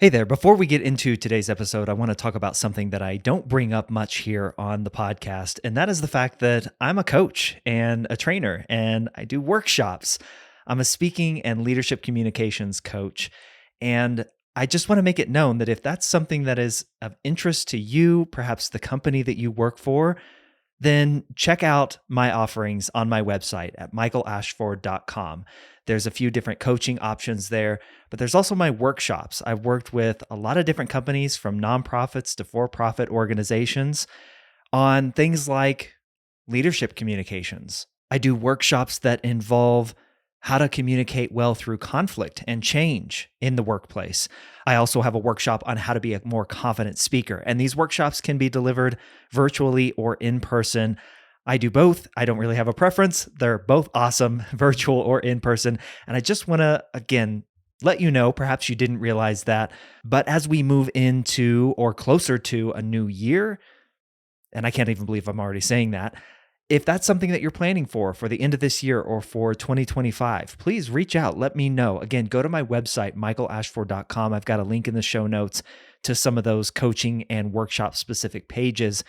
Hey there. Before we get into today's episode, I want to talk about something that I don't bring up much here on the podcast. And that is the fact that I'm a coach and a trainer and I do workshops. I'm a speaking and leadership communications coach. And I just want to make it known that if that's something that is of interest to you, perhaps the company that you work for, then check out my offerings on my website at michaelashford.com. There's a few different coaching options there, but there's also my workshops. I've worked with a lot of different companies from nonprofits to for profit organizations on things like leadership communications. I do workshops that involve how to communicate well through conflict and change in the workplace. I also have a workshop on how to be a more confident speaker, and these workshops can be delivered virtually or in person. I do both. I don't really have a preference. They're both awesome, virtual or in person. And I just want to, again, let you know, perhaps you didn't realize that, but as we move into or closer to a new year, and I can't even believe I'm already saying that. If that's something that you're planning for the end of this year or for 2025, please reach out. Let me know. Again, go to my website, michaelashford.com. I've got a link in the show notes to some of those coaching and workshop specific pages.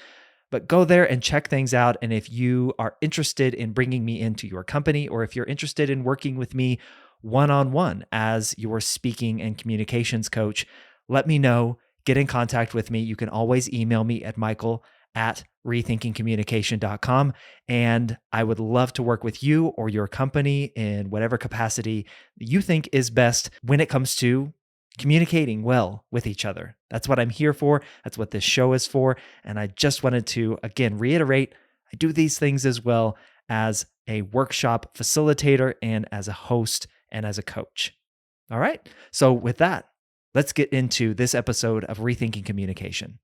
But go there and check things out. And if you are interested in bringing me into your company, or if you're interested in working with me one on one as your speaking and communications coach, let me know. Get in contact with me. You can always email me at michael@rethinkingcommunication.com. And I would love to work with you or your company in whatever capacity you think is best when it comes to communicating well with each other. That's what I'm here for. That's what this show is for. And I just wanted to, again, reiterate I do these things as well as a workshop facilitator and as a host and as a coach. All right. So, with that, let's get into this episode of Rethinking Communication.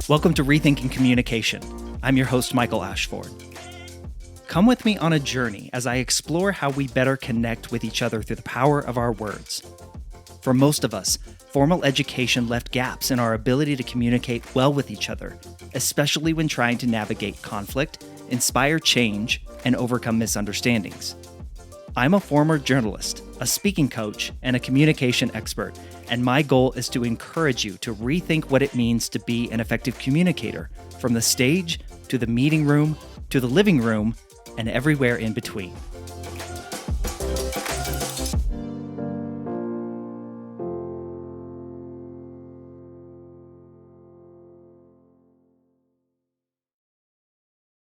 Welcome to Rethinking Communication. I'm your host, Michael Ashford. Come with me on a journey as I explore how we better connect with each other through the power of our words. For most of us, formal education left gaps in our ability to communicate well with each other, especially when trying to navigate conflict, inspire change, and overcome misunderstandings. I'm a former journalist, a speaking coach, and a communication expert, and my goal is to encourage you to rethink what it means to be an effective communicator, from the stage to the meeting room to the living room and everywhere in between.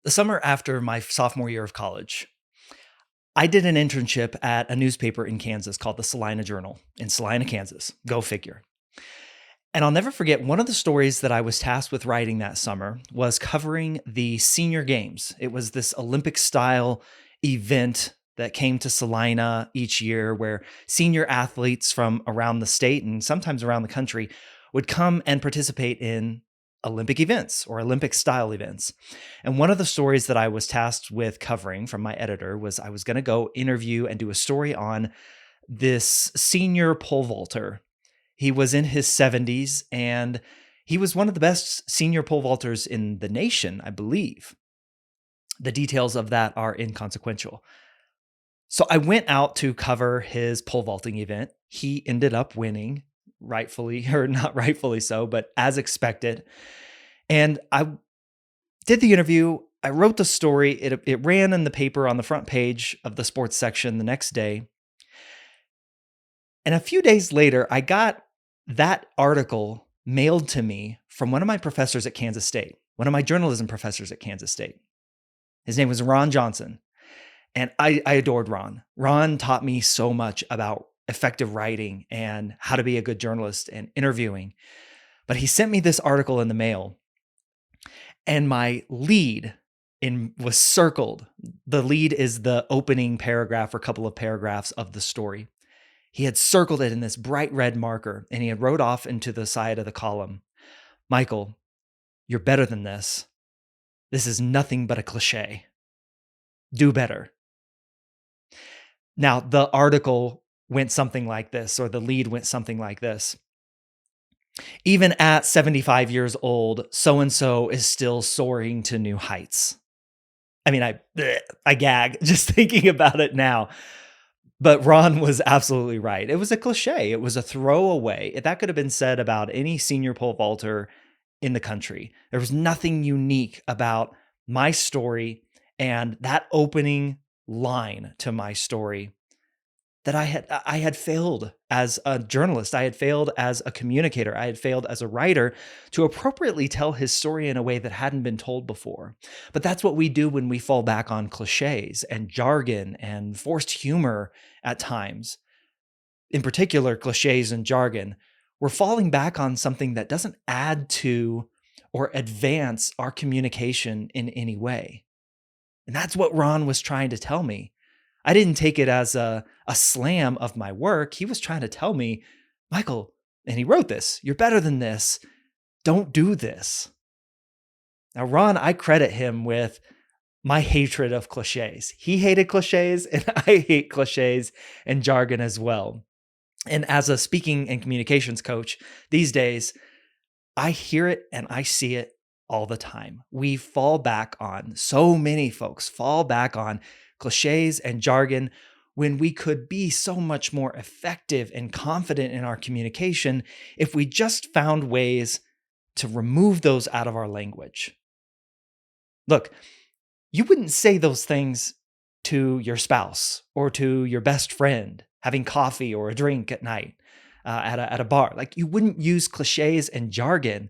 The summer after my sophomore year of college, I did an internship at a newspaper in Kansas called the Salina Journal in Salina, Kansas. Go figure. And I'll never forget one of the stories that I was tasked with writing that summer was covering the senior games. It was this Olympic style event that came to Salina each year where senior athletes from around the state and sometimes around the country would come and participate in Olympic events or Olympic style events. And one of the stories that I was tasked with covering from my editor was I was going to go interview and do a story on this senior pole vaulter. He was in his 70s and he was one of the best senior pole vaulters in the nation, I believe. The details of that are inconsequential. So I went out to cover his pole vaulting event. He ended up winning, rightfully or not rightfully so, but as expected. And I did the interview. I wrote the story. It ran in the paper on the front page of the sports section the next day. And a few days later, I got that article mailed to me from one of my professors at Kansas State, one of my journalism professors at Kansas State. His name was Ron Johnson. And I adored Ron. Ron taught me so much about effective writing and how to be a good journalist and interviewing. But he sent me this article in the mail, and my lead was circled. The lead is the opening paragraph or couple of paragraphs of the story. He had circled it in this bright red marker, and he had wrote off into the side of the column, "Michael, you're better than this. This is nothing but a cliché. Do better." Now, the article went something like this, or the lead went something like this. Even at 75 years old, so and so is still soaring to new heights. I mean, I gag just thinking about it now. But Ron was absolutely right. It was a cliche. It was a throwaway. That could have been said about any senior pole vaulter in the country. There was nothing unique about my story and that opening line to my story that I had failed as a journalist. I had failed as a communicator. I had failed as a writer to appropriately tell his story in a way that hadn't been told before. But that's what we do when we fall back on cliches and jargon and forced humor at times. In particular, cliches and jargon. We're falling back on something that doesn't add to or advance our communication in any way. And that's what Ron was trying to tell me. I didn't take it as a slam of my work. He was trying to tell me, Michael, and he wrote this, you're better than this. Don't do this. Now, Ron, I credit him with my hatred of cliches. He hated cliches, and I hate cliches and jargon as well. And as a speaking and communications coach these days, I hear it and I see it all the time. We fall back on, so many folks fall back on cliches and jargon when we could be so much more effective and confident in our communication if we just found ways to remove those out of our language. Look, you wouldn't say those things to your spouse or to your best friend having coffee or a drink at night at a bar. Like, you wouldn't use cliches and jargon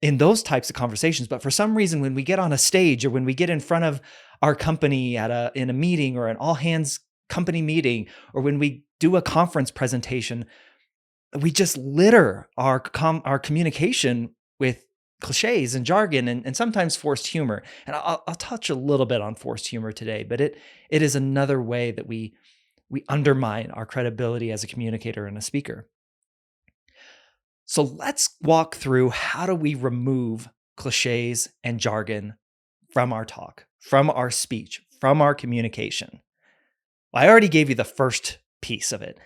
in those types of conversations. But for some reason, when we get on a stage or when we get in front of our company in a meeting or an all hands company meeting, or when we do a conference presentation, we just litter our communication with cliches and jargon and sometimes forced humor. And I'll touch a little bit on forced humor today, but it is another way that we undermine our credibility as a communicator and a speaker. So let's walk through, how do we remove cliches and jargon from our talk, from our speech, from our communication? Well, I already gave you the first piece of it.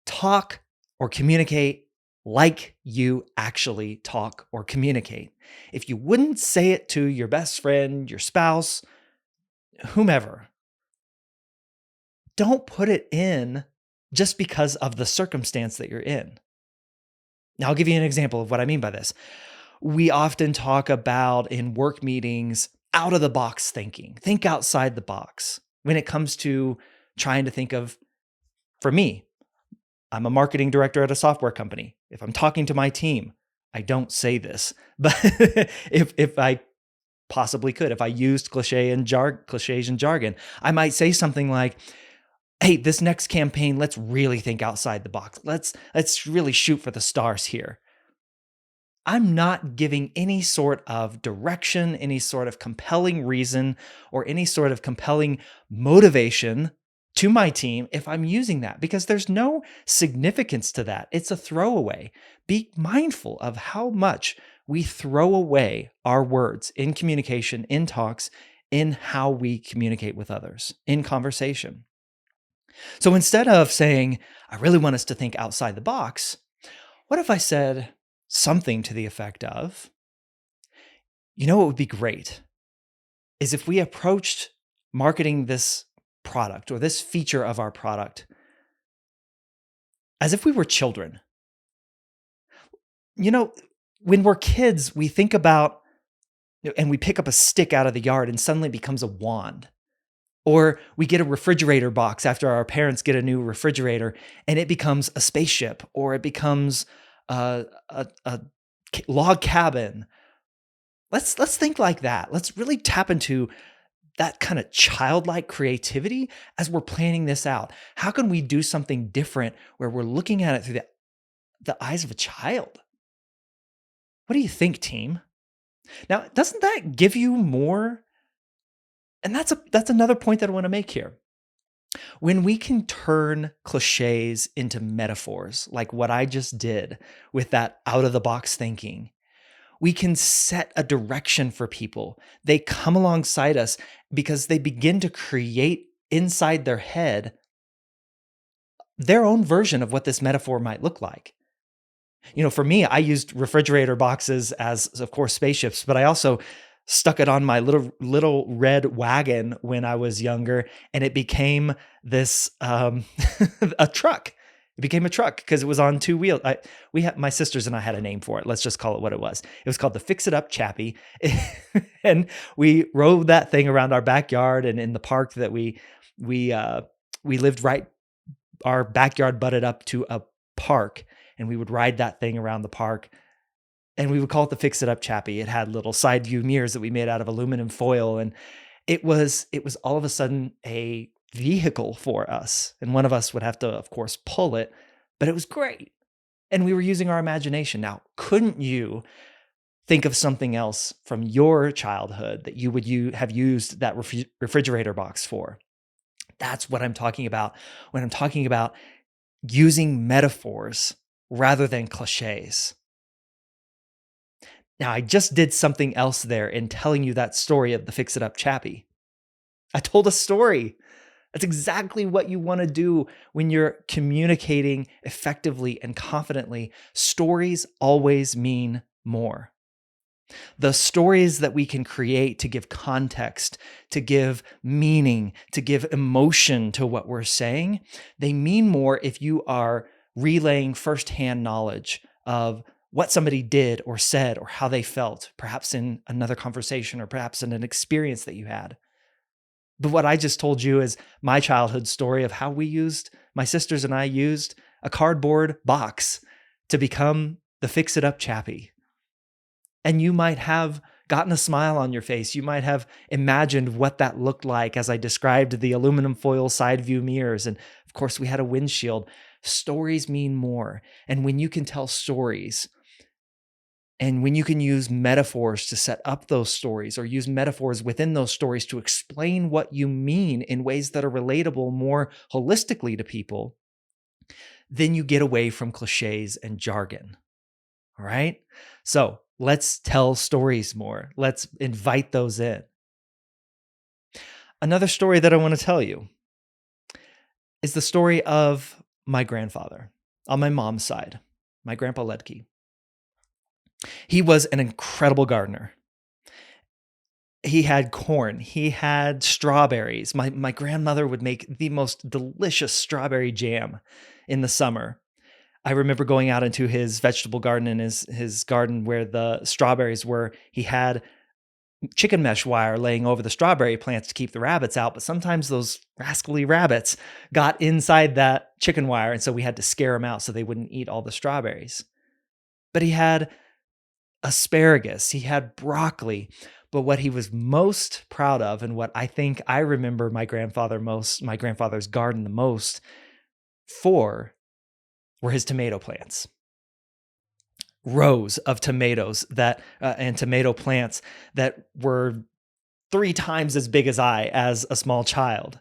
Talk or communicate like you actually talk or communicate. If you wouldn't say it to your best friend, your spouse, whomever, don't put it in just because of the circumstance that you're in. Now, I'll give you an example of what I mean by this. We often talk about in work meetings, out of the box thinking. Think outside the box when it comes to trying to think of, for me, I'm a marketing director at a software company. If I'm talking to my team, I don't say this, but if I possibly could, if I used cliches and jargon, I might say something like, hey, this next campaign, let's really think outside the box. Let's really shoot for the stars here. I'm not giving any sort of direction, any sort of compelling reason, or any sort of compelling motivation to my team if I'm using that, because there's no significance to that. It's a throwaway. Be mindful of how much we throw away our words in communication, in talks, in how we communicate with others, in conversation. So instead of saying, I really want us to think outside the box, what if I said something to the effect of, what would be great is if we approached marketing this product or this feature of our product as if we were children. When we're kids, we think about, and we pick up a stick out of the yard and suddenly it becomes a wand. Or we get a refrigerator box after our parents get a new refrigerator and it becomes a spaceship, or it becomes a log cabin. Let's think like that. Let's really tap into that kind of childlike creativity as we're planning this out. How can we do something different where we're looking at it through the eyes of a child? What do you think, team? Now, doesn't that give you more? And that's another point that I want to make here. When we can turn cliches into metaphors, like what I just did with that out of the box thinking, we can set a direction for people. They come alongside us because they begin to create inside their head their own version of what this metaphor might look like. For me, I used refrigerator boxes as, of course, spaceships, but I also stuck it on my little red wagon when I was younger, and it became this a truck. It became a truck because it was on two wheels. We had my sisters and I had a name for it. Let's just call it what it was. It was called the Fix It Up Chappie, and we rode that thing around our backyard and in the park that we uh, we lived right. Our backyard butted up to a park, and we would ride that thing around the park, and we would call it the Fix It Up Chappie. It had little side view mirrors that we made out of aluminum foil, and it was all of a sudden a vehicle for us, and one of us would have to, of course, pull it, but it was great, and we were using our imagination. Now, couldn't you think of something else from your childhood that you would have used that refrigerator box for? That's what I'm talking about when I'm talking about using metaphors rather than cliches. Now, I just did something else there in telling you that story of the Fix It Up Chappie. I told a story. That's exactly what you want to do when you're communicating effectively and confidently. Stories always mean more. The stories that we can create to give context, to give meaning, to give emotion to what we're saying, they mean more if you are relaying firsthand knowledge of what somebody did or said or how they felt, perhaps in another conversation or perhaps in an experience that you had. But what I just told you is my childhood story of how my sisters and I used a cardboard box to become the Fix It Up Chappie. And you might have gotten a smile on your face. You might have imagined what that looked like as I described the aluminum foil side view mirrors. And of course, we had a windshield. Stories mean more. And when you can tell stories, and when you can use metaphors to set up those stories or use metaphors within those stories to explain what you mean in ways that are relatable more holistically to people, then you get away from cliches and jargon. All right? So let's tell stories more. Let's invite those in. Another story that I want to tell you is the story of my grandfather on my mom's side, my grandpa Ledke. He was an incredible gardener. He had corn. He had strawberries. My grandmother would make the most delicious strawberry jam in the summer. I remember going out into his vegetable garden and his garden where the strawberries were. He had chicken mesh wire laying over the strawberry plants to keep the rabbits out, but sometimes those rascally rabbits got inside that chicken wire, and so we had to scare them out so they wouldn't eat all the strawberries. But he had asparagus, he had broccoli, but what he was most proud of, and what I think I remember my grandfather's garden the most for, were his tomato plants. Rows of tomatoes and tomato plants that were 3 times as big as a small child,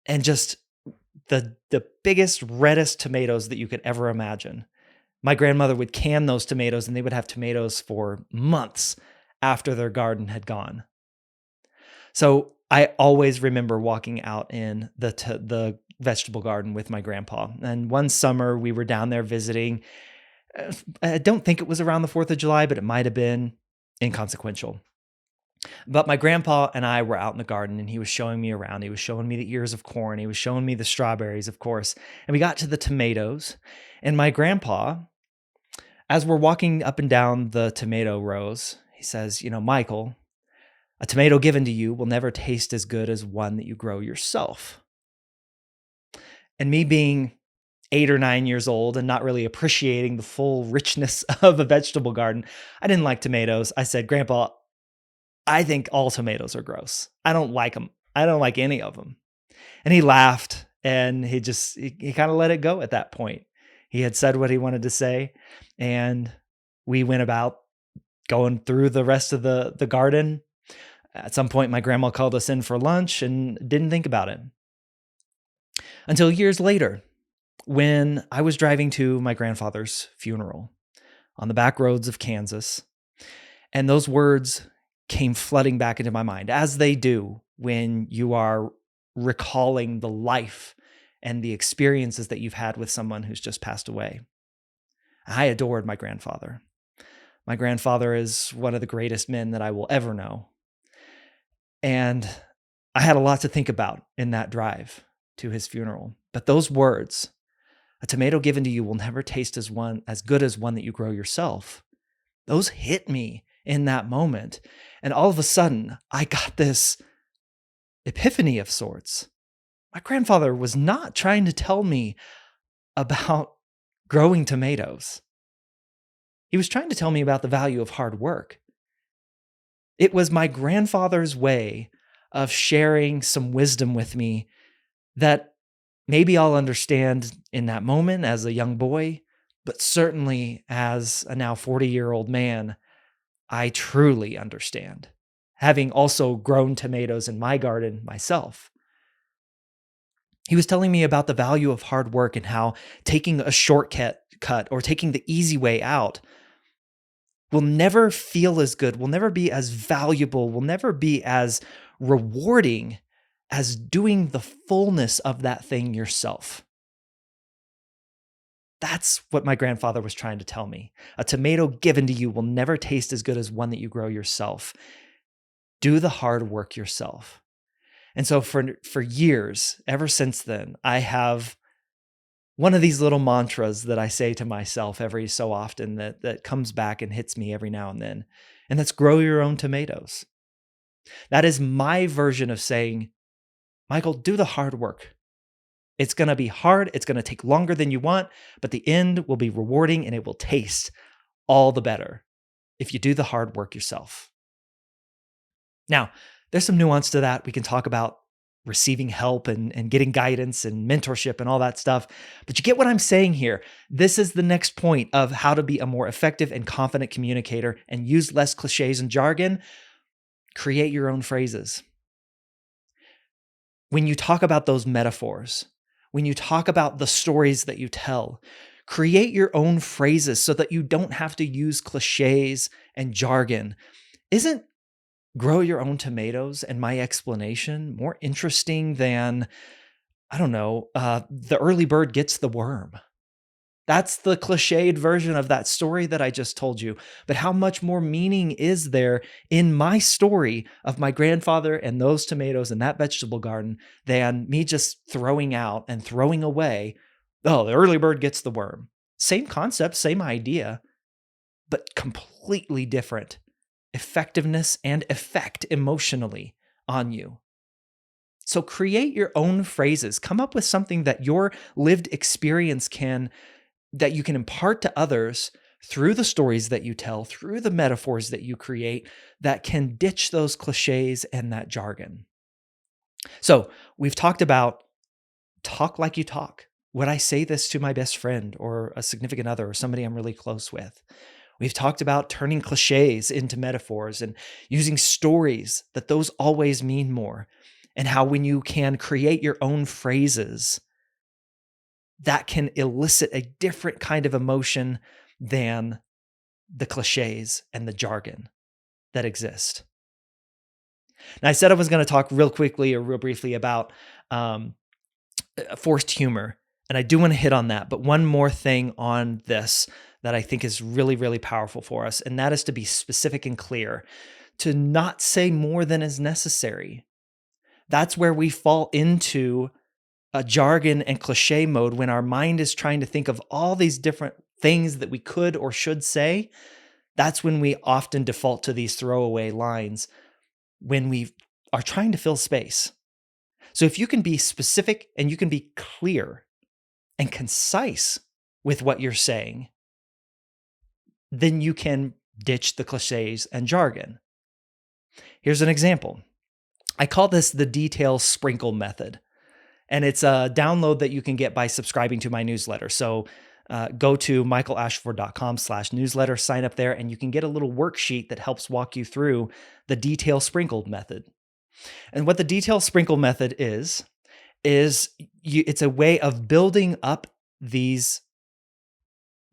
and just the biggest, reddest tomatoes that you could ever imagine. My grandmother would can those tomatoes, and they would have tomatoes for months after their garden had gone. So I always remember walking out in the vegetable garden with my grandpa. And one summer we were down there visiting. I don't think it was around the 4th of July, but it might have been. Inconsequential. But my grandpa and I were out in the garden, and he was showing me around. He was showing me the ears of corn. He was showing me the strawberries, of course. And we got to the tomatoes. And my grandpa, as we're walking up and down the tomato rows, he says, Michael, a tomato given to you will never taste as good as one that you grow yourself. And me being 8 or 9 years old and not really appreciating the full richness of a vegetable garden, I didn't like tomatoes. I said, Grandpa, I think all tomatoes are gross. I don't like them. I don't like any of them. And he laughed, and he kind of let it go at that point. He had said what he wanted to say, and we went about going through the rest of the garden. At some point, my grandma called us in for lunch and didn't think about it. Until years later, when I was driving to my grandfather's funeral on the back roads of Kansas, and those words came flooding back into my mind, as they do when you are recalling the life and the experiences that you've had with someone who's just passed away. I adored my grandfather. My grandfather is one of the greatest men that I will ever know. And I had a lot to think about in that drive to his funeral. But those words, a tomato given to you will never taste as good as one that you grow yourself. Those hit me in that moment. And all of a sudden, I got this epiphany of sorts. My grandfather was not trying to tell me about growing tomatoes. He was trying to tell me about the value of hard work. It was my grandfather's way of sharing some wisdom with me that maybe I'll understand in that moment as a young boy, but certainly as a now 40-year-old man, I truly understand, having also grown tomatoes in my garden myself. He was telling me about the value of hard work and how taking a shortcut or taking the easy way out will never feel as good, will never be as valuable, will never be as rewarding as doing the fullness of that thing yourself. That's what my grandfather was trying to tell me. A tomato given to you will never taste as good as one that you grow yourself. Do the hard work yourself. And so for years, ever since then, I have one of these little mantras that I say to myself every so often that comes back and hits me every now and then. And that's grow your own tomatoes. That is my version of saying, Michael, do the hard work. It's going to be hard. It's going to take longer than you want, but the end will be rewarding and it will taste all the better if you do the hard work yourself. Now, there's some nuance to that. We can talk about receiving help and getting guidance and mentorship and all that stuff. But you get what I'm saying here. This is the next point of how to be a more effective and confident communicator and use less cliches and jargon. Create your own phrases. When you talk about those metaphors, when you talk about the stories that you tell, create your own phrases so that you don't have to use cliches and jargon. Isn't grow your own tomatoes and my explanation more interesting than, I don't know, the early bird gets the worm? That's the cliched version of that story that I just told you. But how much more meaning is there in my story of my grandfather and those tomatoes and that vegetable garden than me just throwing out and throwing away, oh, the early bird gets the worm? Same concept, same idea, but completely different effectiveness and effect emotionally on you. So create your own phrases. Come up with something that your lived experience that you can impart to others through the stories that you tell, through the metaphors that you create, that can ditch those cliches and that jargon. So we've talked about talk like you talk. Would I say this to my best friend or a significant other or somebody I'm really close with? We've talked about turning cliches into metaphors and using stories, that those always mean more, and how when you can create your own phrases, that can elicit a different kind of emotion than the cliches and the jargon that exist. Now, I said I was going to talk real quickly or real briefly about forced humor, and I do want to hit on that. But one more thing on this that I think is really, really powerful for us, and that is to be specific and clear, to not say more than is necessary. That's where we fall into a jargon and cliche mode when our mind is trying to think of all these different things that we could or should say. That's when we often default to these throwaway lines when we are trying to fill space. So if you can be specific and you can be clear and concise with what you're saying, then you can ditch the cliches and jargon. Here's an example. I call this the detail sprinkle method. And it's a download that you can get by subscribing to my newsletter. So go to michaelashford.com/newsletter, sign up there, and you can get a little worksheet that helps walk you through the detail sprinkled method. And what the detail sprinkle method is it's a way of building up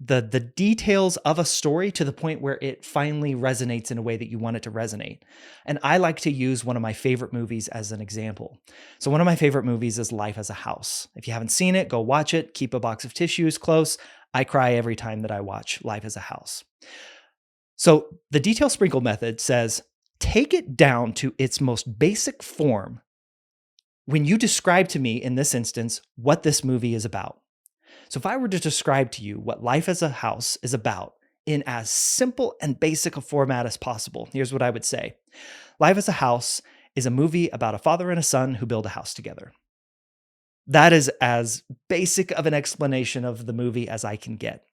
the details of a story to the point where it finally resonates in a way that you want it to resonate. And I like to use one of my favorite movies as an example. So one of my favorite movies is Life as a House. If you haven't seen it, go watch it. Keep a box of tissues close. I cry every time that I watch Life as a House. So the detail sprinkle method says, take it down to its most basic form when you describe to me, in this instance, what this movie is about. So if I were to describe to you what Life as a House is about in as simple and basic a format as possible, here's what I would say. Life as a House is a movie about a father and a son who build a house together. That is as basic of an explanation of the movie as I can get.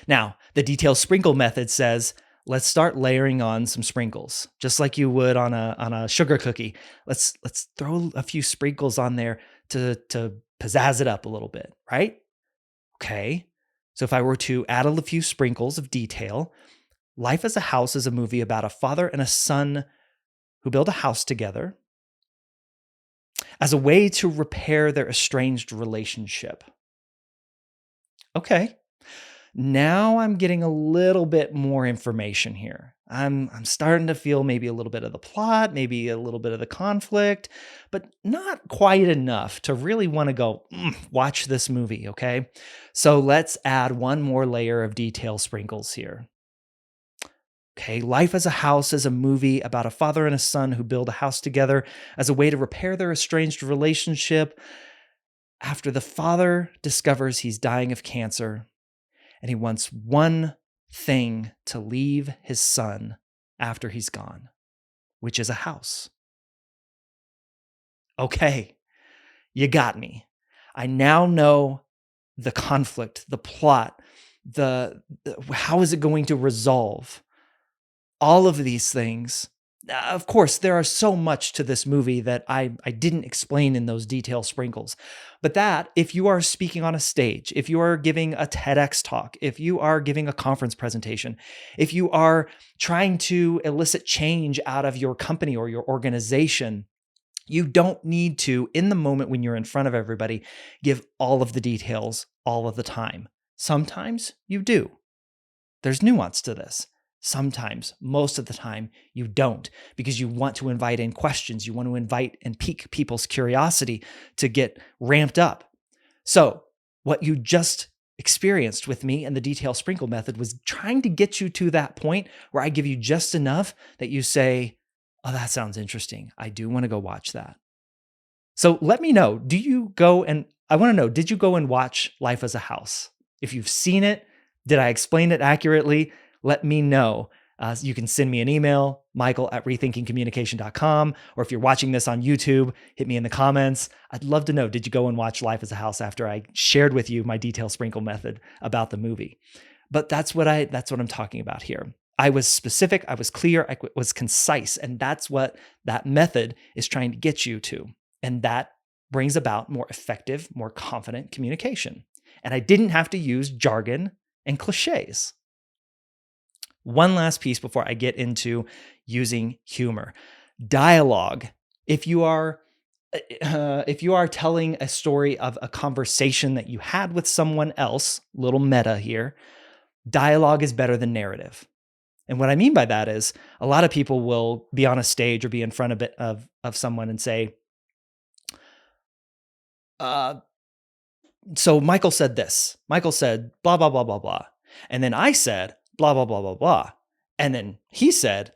Now, the detail sprinkle method says, let's start layering on some sprinkles, just like you would on a sugar cookie. Let's throw a few sprinkles on there to pizzazz it up a little bit, right? Okay. So if I were to add a few sprinkles of detail, Life as a House is a movie about a father and a son who build a house together as a way to repair their estranged relationship. Okay. Now I'm getting a little bit more information here. I'm starting to feel maybe a little bit of the plot, maybe a little bit of the conflict, but not quite enough to really want to go watch this movie, okay? So let's add one more layer of detail sprinkles here. Okay, Life as a House is a movie about a father and a son who build a house together as a way to repair their estranged relationship after the father discovers he's dying of cancer and he wants one thing to leave his son after he's gone, which is a house. Okay, you got me. I now know the conflict, the plot, the how is it going to resolve all of these things. Of course, there are so much to this movie that I didn't explain in those detail sprinkles. But that, if you are speaking on a stage, if you are giving a TEDx talk, if you are giving a conference presentation, if you are trying to elicit change out of your company or your organization, you don't need to, in the moment when you're in front of everybody, give all of the details all of the time. Sometimes you do. There's nuance to this. Sometimes, most of the time, you don't, because you want to invite in questions. You want to invite and pique people's curiosity to get ramped up. So what you just experienced with me and the detail sprinkle method was trying to get you to that point where I give you just enough that you say, oh, that sounds interesting. I do want to go watch that. So let me know, I want to know, did you go and watch Life as a House? If you've seen it, did I explain it accurately? Let me know. You can send me an email, michael@rethinkingcommunication.com, or if you're watching this on YouTube, hit me in the comments. I'd love to know, did you go and watch Life as a House after I shared with you my detail sprinkle method about the movie? But that's what I'm talking about here. I was specific, I was clear, I was concise, and that's what that method is trying to get you to. And that brings about more effective, more confident communication. And I didn't have to use jargon and cliches. One last piece before I get into using humor. Dialogue. If you are telling a story of a conversation that you had with someone else, little meta here, dialogue is better than narrative. And what I mean by that is a lot of people will be on a stage or be in front of someone and say, so Michael said this. Michael said blah, blah, blah, blah, blah. And then I said blah, blah, blah, blah, blah. And then he said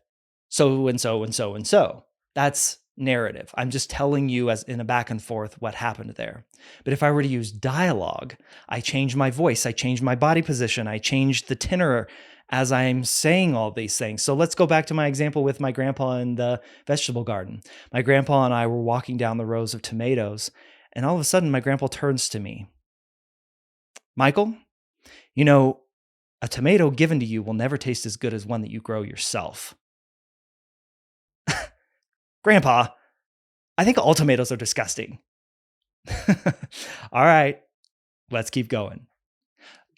so and so and so and so. That's narrative. I'm just telling you as in a back and forth what happened there. But if I were to use dialogue, I change my voice, I change my body position, I change the tenor as I'm saying all these things. So let's go back to my example with my grandpa in the vegetable garden. My grandpa and I were walking down the rows of tomatoes, and all of a sudden my grandpa turns to me. Michael, you know, a tomato given to you will never taste as good as one that you grow yourself. Grandpa, I think all tomatoes are disgusting. All right, let's keep going.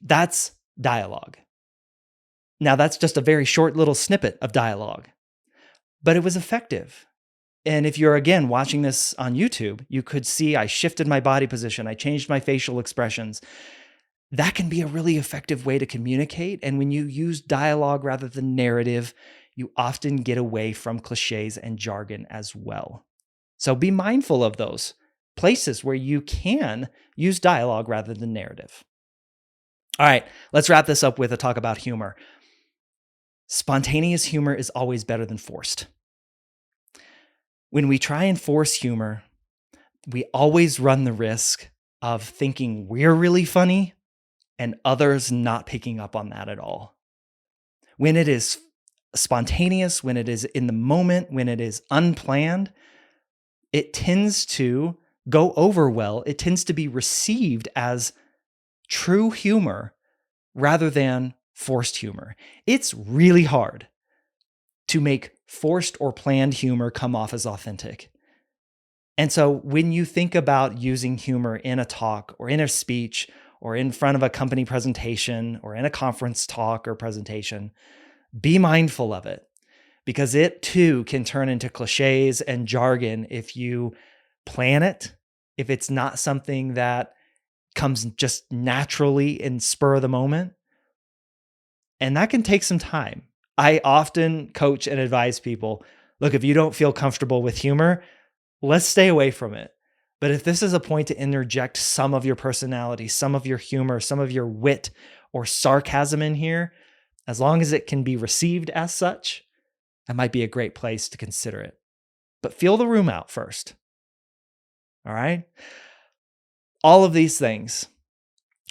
That's dialogue. Now, that's just a very short little snippet of dialogue, but it was effective. And if you're, again, watching this on YouTube, you could see I shifted my body position. I changed my facial expressions. That can be a really effective way to communicate. And when you use dialogue rather than narrative, you often get away from cliches and jargon as well. So be mindful of those places where you can use dialogue rather than narrative. All right, let's wrap this up with a talk about humor. Spontaneous humor is always better than forced. When we try and force humor, we always run the risk of thinking we're really funny and others not picking up on that at all. When it is spontaneous, when it is in the moment, when it is unplanned, it tends to go over well. It tends to be received as true humor rather than forced humor. It's really hard to make forced or planned humor come off as authentic. And so when you think about using humor in a talk or in a speech or in front of a company presentation or in a conference talk or presentation, be mindful of it, because it too can turn into cliches and jargon if you plan it, if it's not something that comes just naturally in spur of the moment. And that can take some time. I often coach and advise people, look, if you don't feel comfortable with humor, let's stay away from it. But if this is a point to interject some of your personality, some of your humor, some of your wit or sarcasm in here, as long as it can be received as such, that might be a great place to consider it. But feel the room out first. All right? All of these things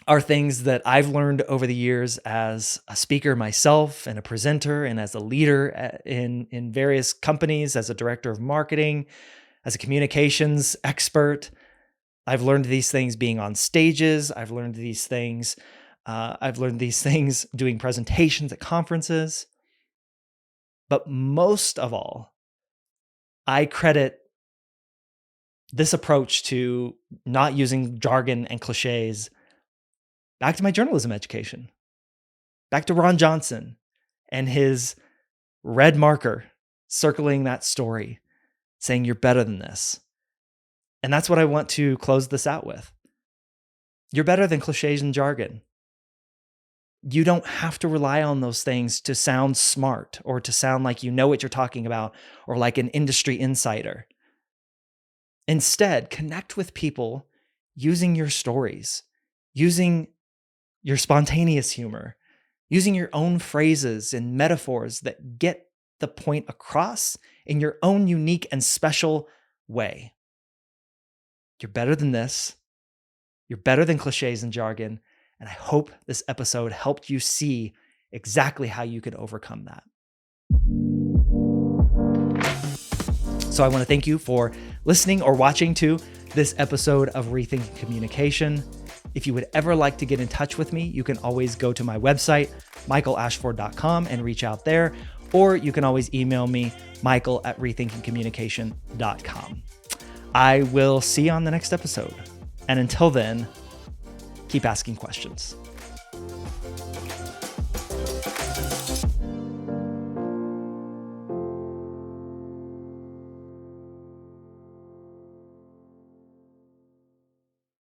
are things that I've learned over the years as a speaker myself and a presenter and as a leader in various companies, as a director of marketing, as a communications expert. I've learned these things being on stages. I've learned these things doing presentations at conferences. But most of all, I credit this approach to not using jargon and cliches back to my journalism education, back to Ron Johnson and his red marker circling that story, saying you're better than this. And that's what I want to close this out with. You're better than cliches and jargon. You don't have to rely on those things to sound smart or to sound like you know what you're talking about or like an industry insider. Instead, connect with people using your stories, using your spontaneous humor, using your own phrases and metaphors that get the point across in your own unique and special way. You're better than this. You're better than cliches and jargon. And I hope this episode helped you see exactly how you can overcome that. So I want to thank you for listening or watching to this episode of Rethinking Communication. If you would ever like to get in touch with me, you can always go to my website, michaelashford.com, and reach out there. Or you can always email me, michael@rethinkingcommunication.com. I will see you on the next episode. And until then, keep asking questions.